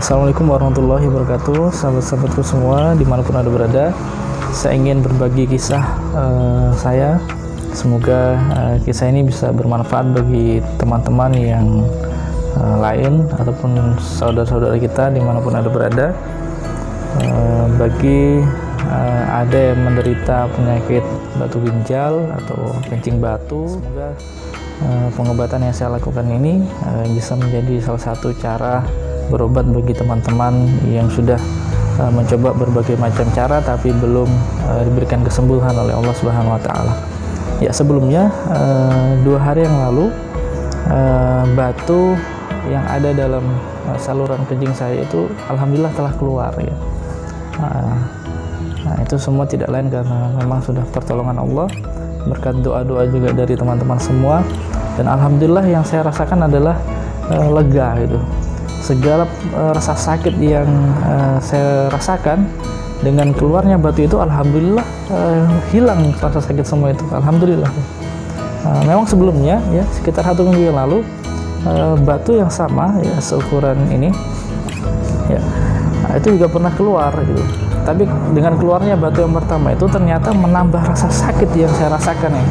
Assalamualaikum warahmatullahi wabarakatuh, sahabat-sahabatku semua dimanapun Anda berada. Saya ingin berbagi kisah saya. Semoga kisah ini bisa bermanfaat bagi teman-teman yang lain ataupun saudara-saudara kita dimanapun Anda berada. Bagi ada yang menderita penyakit batu ginjal atau kencing batu, semoga pengobatan yang saya lakukan ini bisa menjadi salah satu cara berobat bagi teman-teman yang sudah mencoba berbagai macam cara tapi belum diberikan kesembuhan oleh Allah Subhanahu wa Ta'ala. Ya, sebelumnya 2 hari yang lalu batu yang ada dalam saluran kencing saya itu alhamdulillah telah keluar ya. Nah, itu semua tidak lain karena memang sudah pertolongan Allah, berkat doa-doa juga dari teman-teman semua, dan alhamdulillah yang saya rasakan adalah lega gitu. Segala rasa sakit yang saya rasakan dengan keluarnya batu itu alhamdulillah hilang rasa sakit semua itu, alhamdulillah. Memang sebelumnya ya sekitar 1 minggu yang lalu batu yang sama ya seukuran ini ya itu juga pernah keluar gitu. Tapi dengan keluarnya batu yang pertama itu ternyata menambah rasa sakit yang saya rasakan ya.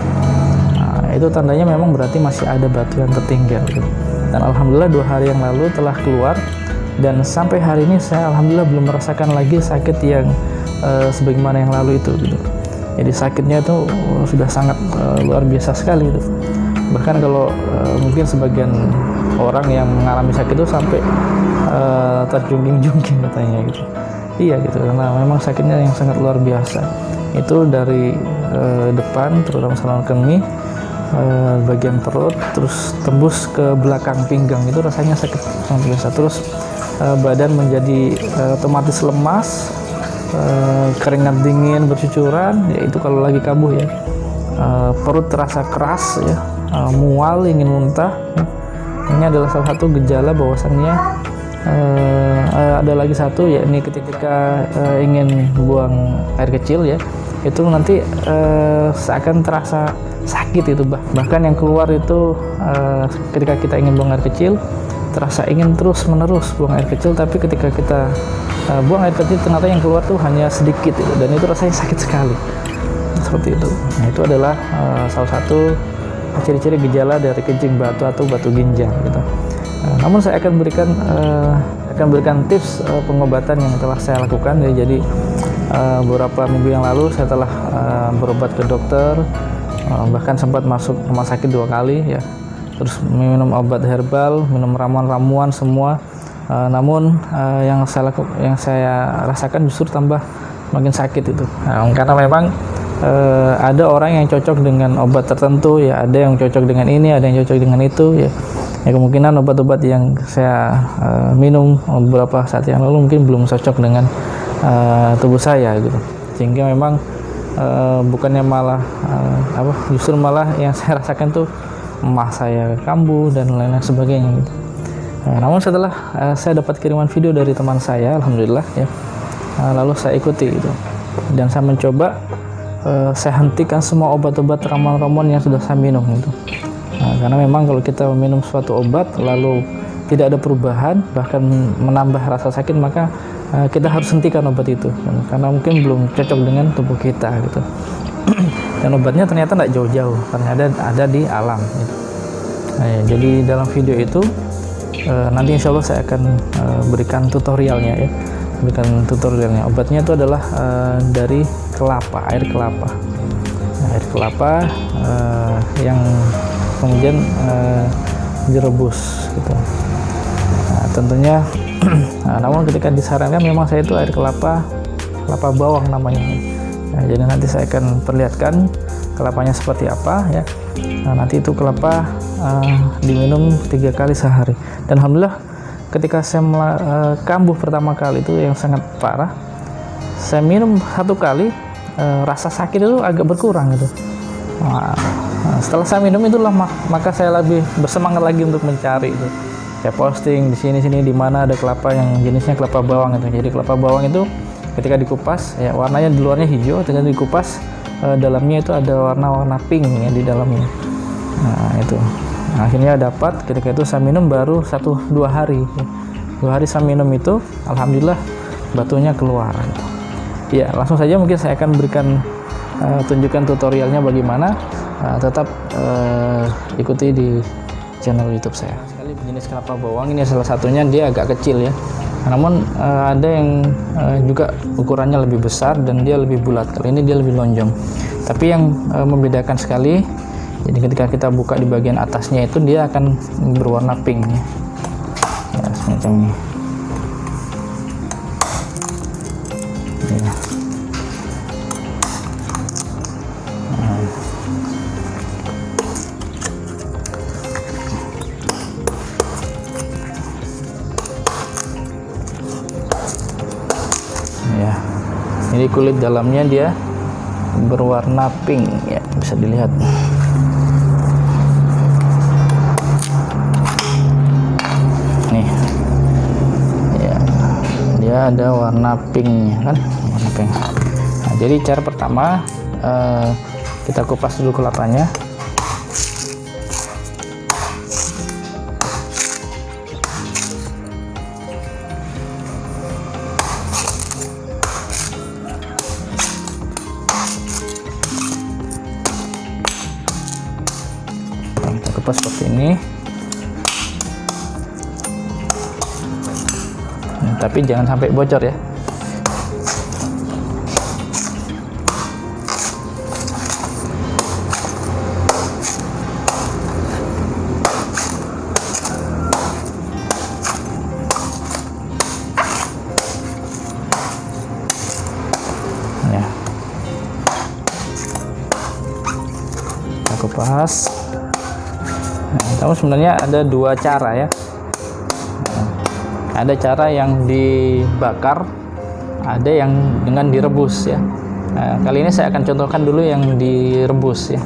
Itu tandanya memang berarti masih ada batu yang tertinggal gitu. Dan alhamdulillah 2 hari yang lalu telah keluar, dan sampai hari ini saya alhamdulillah belum merasakan lagi sakit yang sebagaimana yang lalu itu gitu. Jadi sakitnya itu sudah sangat luar biasa sekali gitu. Bahkan kalau mungkin sebagian orang yang mengalami sakit itu sampai terjungging-jungging katanya gitu. Iya gitu, karena memang sakitnya yang sangat luar biasa. Itu dari depan terutama saluran kemih, bagian perut, terus tembus ke belakang pinggang, itu rasanya sakit sangat biasa. Terus badan menjadi otomatis lemas, keringat dingin bercucuran, ya itu kalau lagi kambuh ya. Perut terasa keras ya, mual, ingin muntah ya. Ini adalah salah satu gejala bahwasannya ada lagi satu, yakni ketika ingin buang air kecil ya, itu nanti seakan terasa sakit itu, bahkan yang keluar itu ketika kita ingin buang air kecil terasa ingin terus menerus buang air kecil, tapi ketika kita buang air kecil ternyata yang keluar tuh hanya sedikit itu, dan itu rasanya sakit sekali seperti itu. Nah, itu adalah salah satu ciri-ciri gejala dari kencing batu atau batu ginjal gitu. Namun saya akan berikan tips pengobatan yang telah saya lakukan ya. Jadi beberapa minggu yang lalu saya telah berobat ke dokter, bahkan sempat masuk rumah sakit 2 kali ya, terus minum obat herbal, minum ramuan-ramuan semua. Namun yang saya rasakan justru tambah makin sakit itu. Karena memang ada orang yang cocok dengan obat tertentu ya, ada yang cocok dengan ini, ada yang cocok dengan itu ya. Ya, kemungkinan obat-obat yang saya minum beberapa saat yang lalu mungkin belum cocok dengan tubuh saya gitu, sehingga memang bukannya malah justru malah yang saya rasakan tuh emah saya kambuh dan lain-lain sebagainya gitu. Namun setelah saya dapat kiriman video dari teman saya, alhamdulillah ya, lalu saya ikuti gitu, dan saya mencoba saya hentikan semua obat-obat ramuan-ramuan yang sudah saya minum gitu. Karena memang kalau kita minum suatu obat lalu tidak ada perubahan, bahkan menambah rasa sakit, maka kita harus hentikan obat itu karena mungkin belum cocok dengan tubuh kita gitu. Dan obatnya ternyata tidak jauh-jauh, karena ada di alam gitu. Ya, jadi dalam video itu nanti insya Allah saya akan berikan tutorialnya ya, obatnya itu adalah dari kelapa, air kelapa. Air kelapa yang kemudian direbus gitu. Tentunya namun ketika disarankan memang saya itu air kelapa bawang namanya. Jadi nanti saya akan perlihatkan kelapanya seperti apa ya. Nanti itu kelapa diminum 3 kali sehari, dan alhamdulillah ketika saya kambuh pertama kali itu yang sangat parah, saya minum 1 kali, rasa sakit itu agak berkurang gitu. Setelah saya minum itulah maka saya lebih bersemangat lagi untuk mencari itu. Saya posting di sini di mana ada kelapa yang jenisnya kelapa bawang itu. Jadi kelapa bawang itu ketika dikupas ya warnanya di luarnya hijau, ketika dikupas dalamnya itu ada warna-warna pink ya di dalamnya. Nah itu akhirnya dapat, ketika itu saya minum baru 1-2 hari ya. 2 hari saya minum itu, alhamdulillah batunya keluar. Ya, langsung saja mungkin saya akan berikan tunjukkan tutorialnya bagaimana. Tetap ikuti di channel YouTube saya. Sekali jenis kelapa bawang ini salah satunya, dia agak kecil ya. Namun ada yang juga ukurannya lebih besar dan dia lebih bulat. Kali ini dia lebih lonjong. Tapi yang membedakan sekali, jadi ketika kita buka di bagian atasnya itu dia akan berwarna pink ya. Ya, semacam ini. Ya. Ya, ini kulit dalamnya dia berwarna pink ya, bisa dilihat. Nih, ya, dia ada warna pinknya kan, warna pink. Nah, jadi cara pertama kita kupas dulu kelapanya. Kita kupas seperti ini. Nah, tapi jangan sampai bocor ya. Ya. Kita kupas. Nah, kamu sebenarnya ada 2 cara ya. Ada cara yang dibakar, ada yang dengan direbus ya. Nah, kali ini saya akan contohkan dulu yang direbus ya.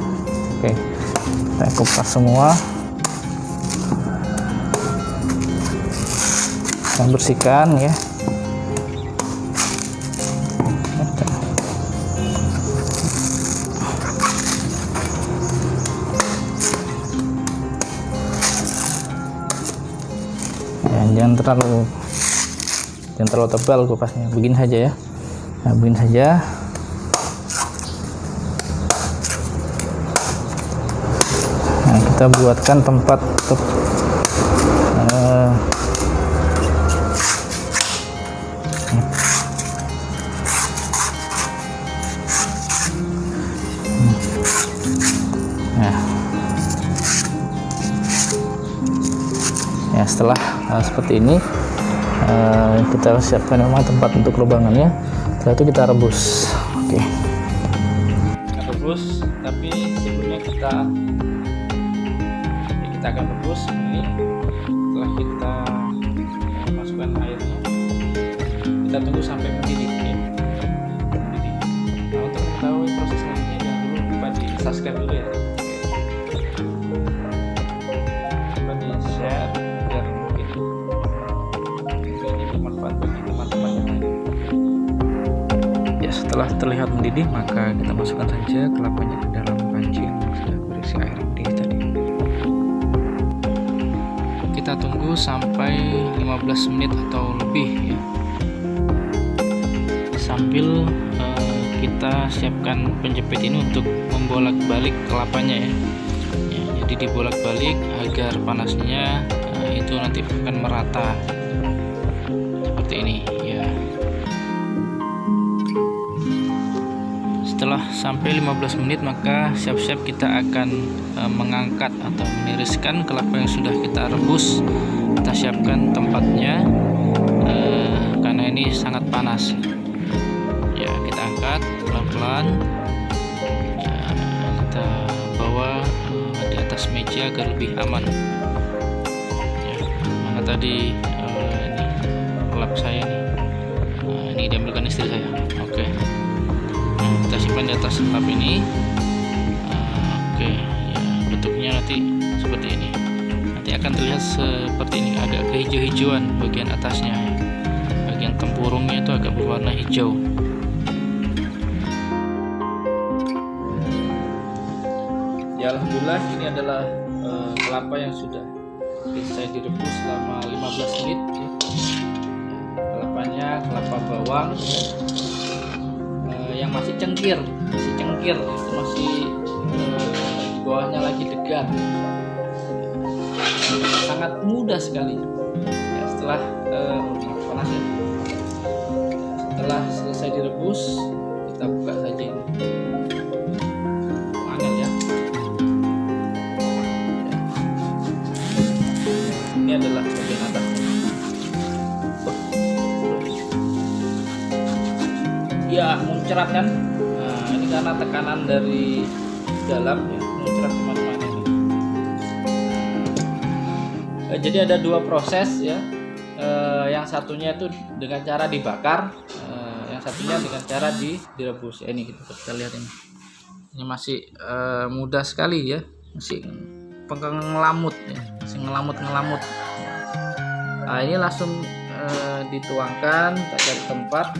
Oke, kita kupas semua. Kita bersihkan ya. Jangan terlalu tebal kupasnya, begini saja ya. Nah, begini saja. Nah, kita buatkan tempat untuk ya, setelah seperti ini kita siapkan memang tempat untuk lubangannya. Setelah itu kita rebus. Oke. Kita rebus, tapi sebelumnya kita akan rebus ini. Setelah kita masukkan airnya, kita tunggu sampai mendidih ya. Mendidih. Nah, untuk mengetahui proses selanjutnya, jangan lupa di subscribe dulu ya. Coba di share biar mungkin ini bermanfaat bagi teman-teman yang lain. Ya, setelah terlihat mendidih, maka kita masukkan saja kelapanya ke dalam panci yang sudah berisi air mendidih tadi. Kita tunggu sampai 15 menit atau lebih ya, sambil kita siapkan penjepit ini untuk membolak-balik kelapanya ya. Ya, jadi dibolak-balik agar panasnya itu nanti akan merata seperti ini ya. Setelah sampai 15 menit, maka siap-siap kita akan mengangkat atau meniriskan kelapa yang sudah kita rebus. Kita siapkan tempatnya karena ini sangat panas ya. Kita angkat pelan-pelan ya, kita bawa di atas meja agar lebih aman ya. Mana tadi ini lap saya nih, ini diambilkan istri saya. Oke. Kita simpan di atas lap ini. Oke ya, bentuknya nanti seperti ini. Nanti akan terlihat seperti ini, agak kehijau-hijauan bagian atasnya ya. Bagian tempurungnya itu agak berwarna hijau. Ya, alhamdulillah ini adalah kelapa yang sudah saya direbus selama 15 menit ya. depannya kelapa bawang ya. Yang masih cengkir itu masih di bawahnya lagi degan. Sangat mudah sekali ya, setelah panas ya. Setelah selesai direbus, kita buka saja ini. Angin ya. Ini adalah bagian atas. Ya, muncrat kan. Nah, ini karena tekanan dari dalam ya, muncrat kemana-mana ini. Jadi ada dua proses ya. Yang satunya itu dengan cara dibakar, yang satunya dengan cara direbus. Ini kita lihat ini. Ini masih mudah sekali ya, masih ngelamut ya, masih ngelamut. Nah, ini langsung dituangkan, tak cari tempat.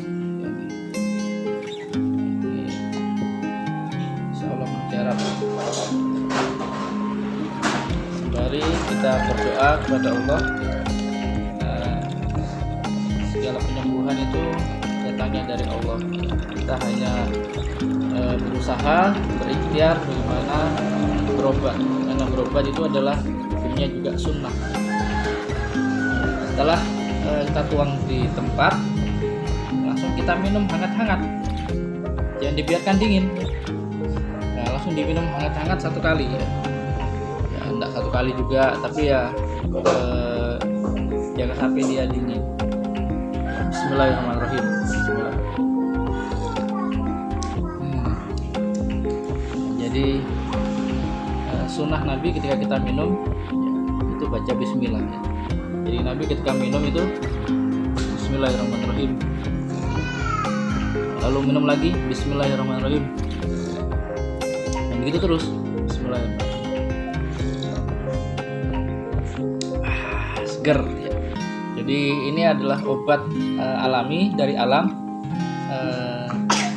Sembari kita berdoa kepada Allah, segala penyembuhan itu datangnya dari Allah. Kita hanya berusaha berikhtiar bagaimana berobat, karena berobat itu adalah hukumnya juga sunnah. Setelah kita tuang di tempat, langsung kita minum hangat-hangat, jangan dibiarkan dingin. Langsung diminum hangat-hangat satu kali ya. Ya enggak satu kali juga, tapi ya jangan sampai dia dingin. Bismillahirrahmanirrahim. Bismillah. Jadi sunnah Nabi ketika kita minum ya, itu baca bismillah ya. Jadi Nabi ketika minum itu Bismillahirrahmanirrahim. Lalu minum lagi Bismillahirrahmanirrahim. Begitu terus. Bismillahirrahmanirrahim. Seger ya. Jadi ini adalah obat alami dari alam.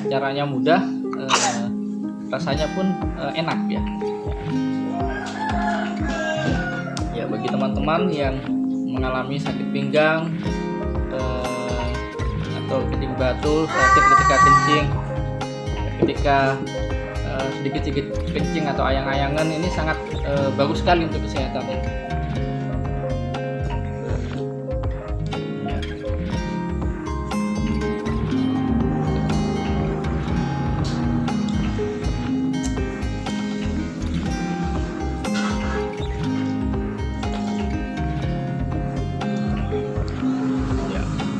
Caranya mudah, rasanya pun enak ya. Ya bagi teman-teman yang mengalami sakit pinggang atau kencing batul, sakit ketika kencing, ketika sedikit-sedikit kencing atau ayang-ayangan, ini sangat bagus sekali untuk kesehatan.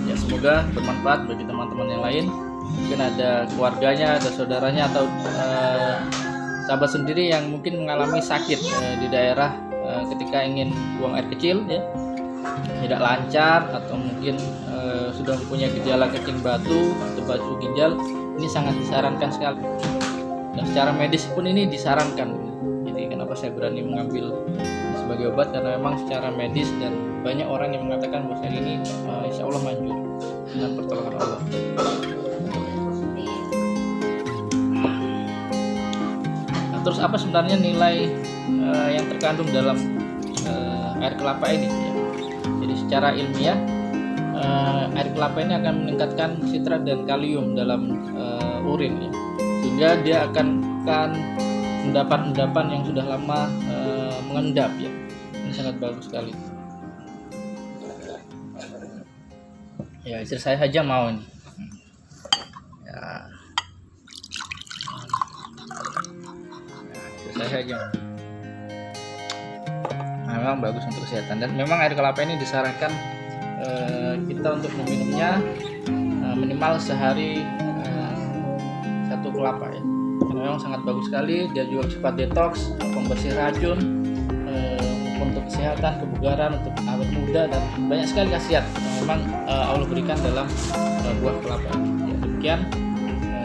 Ya, semoga bermanfaat bagi teman-teman yang lain. Mungkin ada keluarganya, ada saudaranya, atau sahabat sendiri yang mungkin mengalami sakit di daerah ketika ingin buang air kecil ya, tidak lancar, atau mungkin sudah mempunyai gejala kencing batu atau batu ginjal. Ini sangat disarankan sekali, dan secara medis pun ini disarankan. Jadi kenapa saya berani mengambil ini sebagai obat, karena memang secara medis dan banyak orang yang mengatakan bahwa ini insya Allah manjur dengan pertolongan Allah. Terus apa sebenarnya nilai yang terkandung dalam air kelapa ini ya? Jadi secara ilmiah air kelapa ini akan meningkatkan sitrat dan kalium dalam urin ya, sehingga dia akan endapan-endapan yang sudah lama mengendap ya. Ini sangat bagus sekali. Ya, istri saya saja mau ini. Ya. Saya aja. Nah, memang bagus untuk kesehatan, dan memang air kelapa ini disarankan kita untuk meminumnya minimal sehari satu kelapa ya. Karena memang sangat bagus sekali, dia juga cepat detoks, pembersih racun, untuk kesehatan, kebugaran, untuk awet muda, dan banyak sekali khasiat yang memang Allah berikan dalam buah kelapa. Ya, demikian,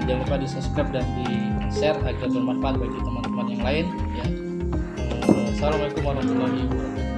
jangan lupa di subscribe dan di share agar bermanfaat bagi teman-teman yang lain ya. Assalamualaikum warahmatullahi wabarakatuh.